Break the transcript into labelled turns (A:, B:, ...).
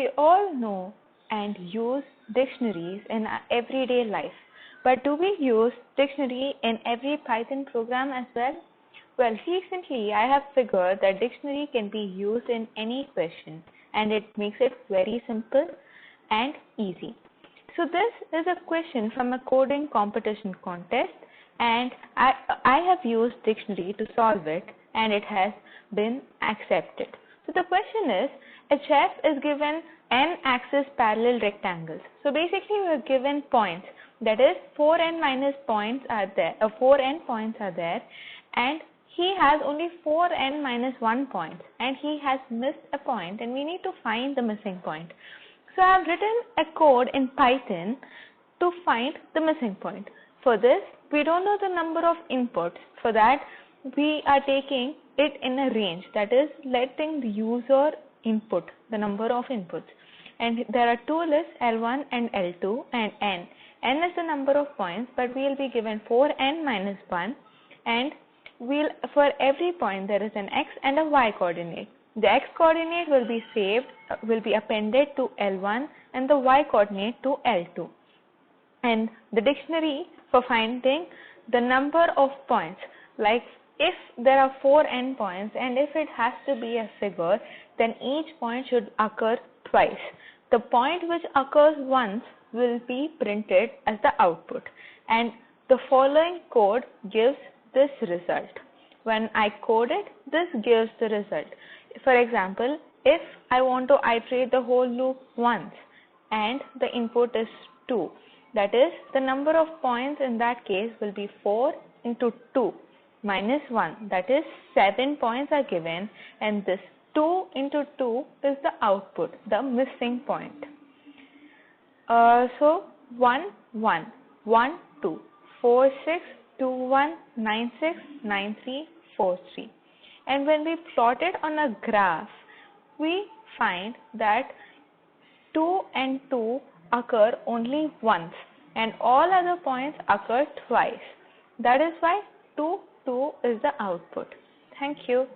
A: We all know and use dictionaries in our everyday life, but do we use dictionary in every Python program as well? Well, recently I have figured that dictionary can be used in any question, and it makes it very simple and easy. So this is a question from a coding competition contest, and I have used dictionary to solve it, and it has been accepted. So the question is, a chef is given n axis parallel rectangles. So basically we are given points, that is 4n minus points are there, 4n points are there, and he has only 4n minus 1 point, and he has missed a point, and we need to find the missing point. So I have written a code in Python to find the missing point. For this, we don't know the number of inputs. For that, we are taking it in a range, that is letting the user input the number of inputs. And there are two lists, L1 and L2 and N. N is the number of points, but we will be given 4n minus 1, and for every point there is an x and a y coordinate. The x coordinate will be saved, will be appended to L1, and the y coordinate to L2. And the dictionary for finding the number of points, like if there are 4n points and if it has to be a figure, then each point should occur twice. The point which occurs once will be printed as the output, and the following code gives this result. When I code it, this gives the result. For example, if I want to iterate the whole loop once and the input is 2, that is the number of points in that case will be 4 into 2 minus 1, that is 7 points are given, and this 2 into 2 is the output, the missing point. So 1, 1, 1, 2, 4, 6, 2, 1, 9, 6, 9, 3, 4, 3. And when we plot it on a graph, we find that 2 and 2 occur only once, and all other points occur twice. That is why 2, 2 is the output. Thank you.